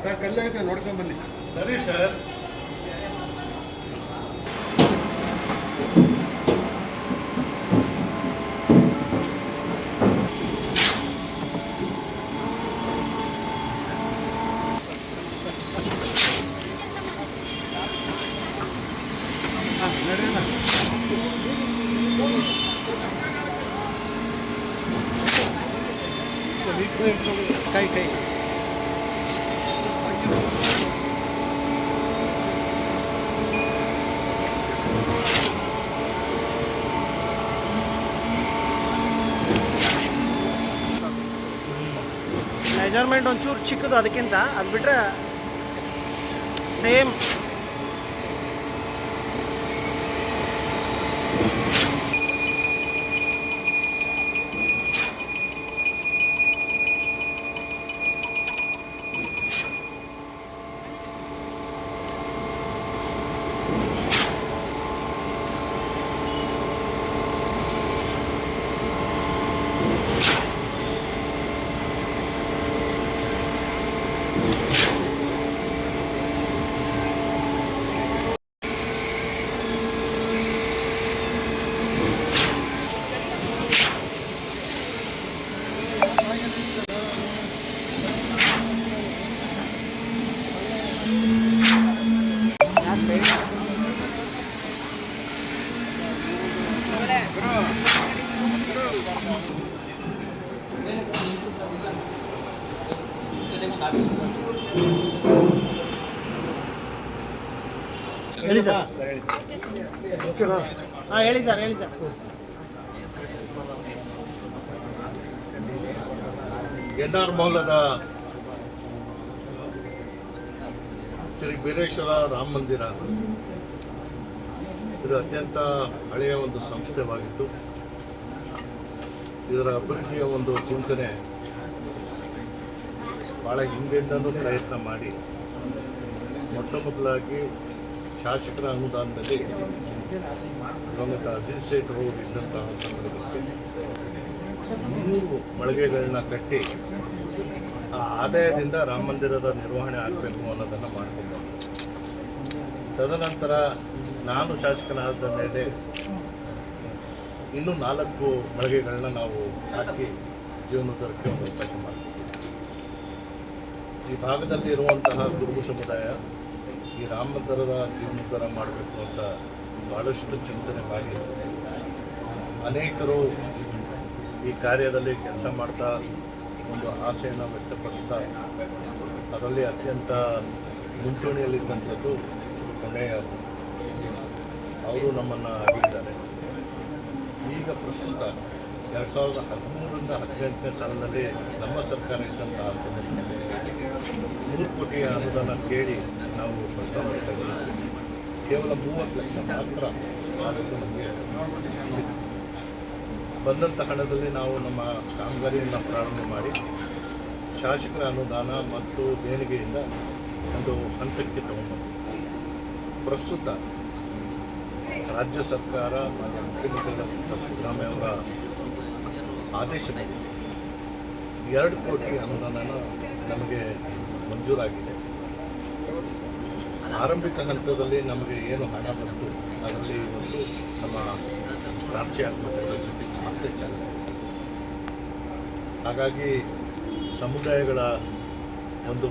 Sir ಕಲ್ಲೈತೆ ನೋಡ್ಕೊಂಬನ್ನಿ. ಸರಿ sir. ಕೈ ಕೈ ಮೆಜರ್ಮೆಂಟ್ ಒಂಚೂರು ಚಿಕ್ಕದು, ಅದಕ್ಕಿಂತ ಅದು ಬಿಟ್ಟರೆ ಸೇಮ್. ಹೇಳಿ ಸರ್. ಹಾಂ ಹೇಳಿ ಸರ್, ಹೇಳಿ ಸರ್. ಎನ್ಆರ್ ಮೌಲದ ಶ್ರೀ ಬೀರೇಶ್ವರ ರಾಮ ಮಂದಿರ ಇದು ಅತ್ಯಂತ ಹಳೆಯ ಒಂದು ಸಂಸ್ಥೆವಾಗಿತ್ತು. ಇದರ ಅಭಿವೃದ್ಧಿಯ ಒಂದು ಚಿಂತನೆ ಭಾಳ ಹಿಂದೆಂದೂ ಪ್ರಯತ್ನ ಮಾಡಿ ಮೊಟ್ಟ ಮೊದಲಾಗಿ ಶಾಸಕರ ಅನುದಾನದಲ್ಲಿ ದಿವಂಗತ ಅಜೀಜ್ ಸೇಠ್ ಅವರು ಇದ್ದಂತಹ ಸಂದರ್ಭಕ್ಕೆ 3 ಮಳಿಗೆಗಳನ್ನ ಕಟ್ಟಿ ಆ ಆದಾಯದಿಂದ ರಾಮ ಮಂದಿರದ ನಿರ್ವಹಣೆ ಆಗಬೇಕು ಅನ್ನೋದನ್ನು ಮಾಡಿಕೊಂಡು, ತದನಂತರ ನಾನು ಶಾಸಕನಾದ ಮೇಲೆ ಇನ್ನೂ 4 ಮಳಿಗೆಗಳನ್ನ ನಾವು ಹಾಕಿ ಜೀವನೋದ್ಧಾರಕ್ಕೆ ಒಂದು ಅವಕಾಶ ಮಾಡ್ತೀವಿ. ಈ ಭಾಗದಲ್ಲಿ ಇರುವಂತಹ ಕುರುಬ ಸಮುದಾಯ ಈ ರಾಮ ಮಂದಿರದ ಜೀವನೋದ್ಧಾರ ಮಾಡಬೇಕು ಅಂತ ಭಾಳಷ್ಟು ಚಿಂತನೆ ಮಾಡಿ ಅನೇಕರು ಈ ಕಾರ್ಯದಲ್ಲಿ ಕೆಲಸ ಮಾಡ್ತಾ ಒಂದು ಆಸೆಯನ್ನು ವ್ಯಕ್ತಪಡಿಸ್ತಾ ಅದರಲ್ಲಿ ಅತ್ಯಂತ ಮುಂಚೂಣಿಯಲ್ಲಿದ್ದಂಥದ್ದು ಕೊನೆಯ ಅವರು ನಮ್ಮನ್ನು ಅಗಲಿದ್ದಾರೆ. ಈಗ ಪ್ರಸ್ತುತ 2013ರಿಂದ 2018ನೇ ಸಾಲಿನಲ್ಲಿ ನಮ್ಮ ಸರ್ಕಾರ ಇದ್ದಂತಹ ಸಂದರ್ಭದಲ್ಲಿ 3 ಕೋಟಿಯ ಅನುದಾನ ಕೇಳಿ ನಾವು ಪ್ರಸ್ತಾವ ತೆಗೆದಿದ್ದೀವಿ. ಕೇವಲ 30 ಲಕ್ಷ ಮಾತ್ರ ಸಾಲದ್ದು ನಮಗೆ ಬಂದಂಥ ಹಣದಲ್ಲಿ ನಾವು ನಮ್ಮ ಕಾಮಗಾರಿಯನ್ನು ಪ್ರಾರಂಭ ಮಾಡಿ ಶಾಸಕರ ಅನುದಾನ ಮತ್ತು ದೇಣಿಗೆಯಿಂದ ಒಂದು ಹಂತಕ್ಕೆ ತಗೊಂಡು ಪ್ರಸ್ತುತ ರಾಜ್ಯ ಸರ್ಕಾರ ಮುಖ್ಯಮಂತ್ರಿಗಳಾದ ಸಿದ್ದರಾಮಯ್ಯ ಅವರ ಆದೇಶದಲ್ಲಿ 2 ಕೋಟಿ ಅನುದಾನ ನಮಗೆ ಮಂಜೂರಾಗಿದೆ. ಆರಂಭಿಕ ಹಂತದಲ್ಲಿ ನಮಗೆ ಏನು ಹಣ ಬಂತು ಅದರಲ್ಲಿ ಇವತ್ತು ನಮ್ಮ ರಾಜ್ಯಾತ್ಮಕ ಕೆಲಸಕ್ಕೆ ಮತ್ತೆ ಚಾಲನೆ. ಹಾಗಾಗಿ ಸಮುದಾಯಗಳ ಒಂದು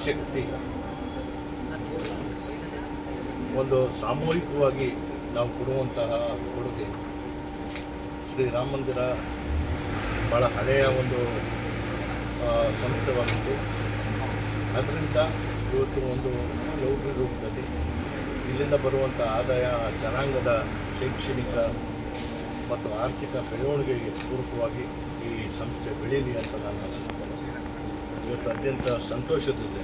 ಶಕ್ತಿ ಒಂದು ಸಾಮೂಹಿಕವಾಗಿ ನಾವು ಕೊಡುವಂತಹ ಕೊಡುಗೆ. ಶ್ರೀರಾಮ ಮಂದಿರ ಭಾಳ ಹಳೆಯ ಒಂದು ಸಂಸ್ಥೆವಾಗಿತ್ತು. ಅದರಿಂದ ಇವತ್ತು ಒಂದು ಲೌಕಿಕ ರೂಪದಲ್ಲಿ ಇಲ್ಲಿಂದ ಬರುವಂಥ ಆದಾಯ ಜನಾಂಗದ ಶೈಕ್ಷಣಿಕ ಮತ್ತು ಆರ್ಥಿಕ ಬೆಳವಣಿಗೆಗೆ ಪೂರಕವಾಗಿ ಈ ಸಂಸ್ಥೆ ಬೆಳೀಲಿ ಅಂತ ನಾನು ಆಶಿಸ್ತೇನೆ. ಇವತ್ತು ಅತ್ಯಂತ ಸಂತೋಷದಿದೆ.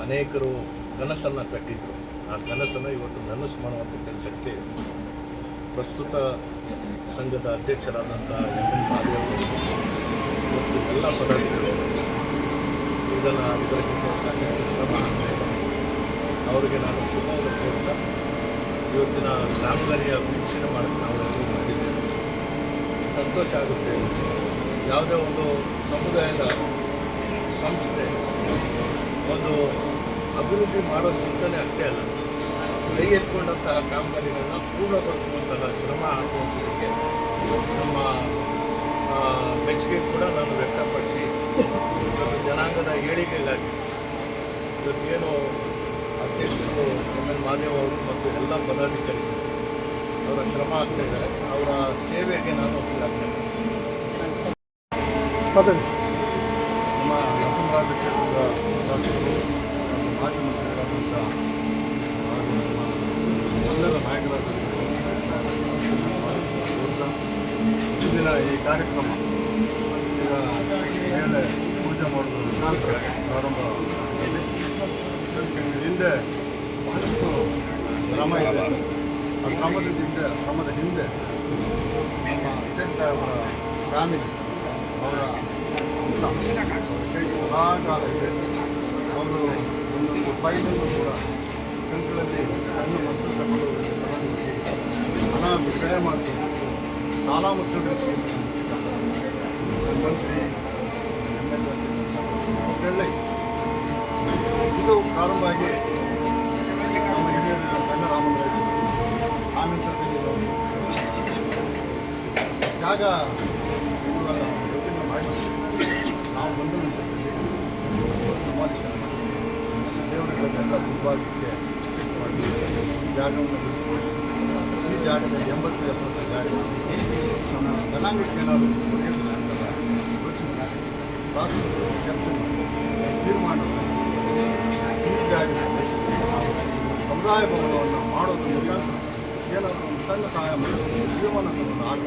ಅನೇಕರು ಕನಸನ್ನು ಕಟ್ಟಿದ್ರು. ಆ ಕನಸನ್ನು ಇವತ್ತು ನನಸು ಮಾಡುವಂಥ ಕೆಲಸಕ್ಕೆ ಪ್ರಸ್ತುತ ಸಂಘದ ಅಧ್ಯಕ್ಷರಾದಂಥ ಎಂ.ಎನ್. ಮಾದೇವ್ ಮತ್ತು ಎಲ್ಲ ಪದಾಧಿಕಾರಿಗಳು ಇದರ ಜೊತೆ ಸಾಕಷ್ಟು ಶ್ರಮ ಹಾಕ್ತಾರೆ. ಅವರಿಗೆ ನಾನು ಶುಭವನ್ನು ಕೋರ್ತಾ ಇವತ್ತಿನ ಕಾಮಗಾರಿಯ ವೀಕ್ಷಣೆ ಮಾಡೋಕ್ಕೆ ನಾವು ಎಲ್ಲರೂ ಮಾಡಿದ್ದೇವೆ. ಸಂತೋಷ ಆಗುತ್ತೆ. ಯಾವುದೇ ಒಂದು ಸಮುದಾಯದ ಸಂಸ್ಥೆ ಒಂದು ಅಭಿವೃದ್ಧಿ ಮಾಡೋ ಚಿಂತನೆ ಅಷ್ಟೇ ಅಲ್ಲ, ಕೈ ಎತ್ಕೊಂಡಂತಹ ಕಾಮಗಾರಿಗಳನ್ನು ಪೂರ್ಣಗೊಳಿಸುವಂತಹ ಶ್ರಮ ಹಾಕುವಂಥದ್ದಕ್ಕೆ ನಮ್ಮ ಮೆಚ್ಚುಗೆ ಕೂಡ ನಾನು ವ್ಯಕ್ತಪಡಿಸಿ ಜನಾಂಗದ ಏಳಿಗೆಗಾಗಿ ಇವತ್ತೇನು ಅಧ್ಯಕ್ಷರು ಎಂ.ಎನ್. ಮಾದೇವ್ ಅವರು ಮತ್ತು ಎಲ್ಲ ಪದಾಧಿಕಾರಿಗಳು ಅವರ ಶ್ರಮ ಆಗ್ತಾ ಇದ್ದಾರೆ. ಅವರ ಸೇವೆಗೆ ನಾನು ಶ್ಲಾಘನೆ ನಮ್ಮ ನರಸಿಂಹರಾಜ ಕ್ಷೇತ್ರದ ಶಾಸಕರು ಮತ್ತು ಮಾಜಿ ಮಂತ್ರಿಗಳಾದಂಥ ಹಾಗೂ ನಮ್ಮ ಎಲ್ಲರ ನಾಯಕರಾದ ಇಂದಿನ ಈ ಕಾರ್ಯಕ್ರಮ ಈಗ ಮೇಲೆ ಪೂಜೆ ಮಾಡೋದ್ರ ಮುಖಾಂತರ ಪ್ರಾರಂಭವಾಗಿದೆ. ಹಿಂದೆ ಬಹಳಷ್ಟು ಶ್ರಮ ಇದೆ. ಆ ಶ್ರಮದ ಹಿಂದೆ ನಮ್ಮ ಶೇಖ್ ಸಾಹೇಬರ ಫ್ಯಾಮಿಲಿ ಅವರ ಕೈ ಸದಾಕಾಲ ಇದೆ. ಅವರು ಒಂದೊಂದು ಫೈಲನ್ನು ಕೂಡ ಬ್ಯಾಂಕ್ಗಳಲ್ಲಿ ಸಣ್ಣ ಮಕ್ಕಳು ತಗೊಂಡು ಹಣ ಬಿಡುಗಡೆ ಮಾಡಿಸಬೇಕು, ಸಾಲ ಮಕ್ಕಳು ಮಂತ್ರಿ ಒಳ್ಳೆ ಇದು ಪ್ರಾರಂಭ ಆಗಿ ನಮ್ಮ ಹಿರಿಯರು ಸಣ್ಣ ರಾಮರಾಜರು ಆನಂತರದಲ್ಲಿ ಜಾಗ ಇವೆಲ್ಲ ಯೋಚನೆ ಮಾಡಿ ನಾವು ಬಂದ ನಂತರದಲ್ಲಿ ಸಮಾವೇಶನ ಮಾಡಿ ದೇವರುಗಳನ್ನೆಲ್ಲ ಮುಂಭಾಗಕ್ಕೆ ಶಿಫ್ಟ್ ಮಾಡಿ ಈ ಜಾಗವನ್ನು ಬಿಡಿಸ್ಕೊಂಡು ಈ ಜಾಗದಲ್ಲಿ 80-70 ಜಾಗದಲ್ಲಿ ನಮ್ಮ ಜನಾಂಗಕ್ಕೆ ಏನಾದರೂ ಯೋಚನೆ ಮಾಡಿ ಶಾಸಕರು ಚರ್ಚೆ ಮಾಡಿ ತೀರ್ಮಾನ ಈ ಜಾಗದಲ್ಲಿ ಸಮುದಾಯ ಭವನವನ್ನು ಮಾಡೋದ್ರ ಮುಖಾಂತರ ಏನಾದರೂ ಒಂದು ಸಣ್ಣ ಸಹಾಯ ಮಾಡಿ ಜೀವನ ಆಟ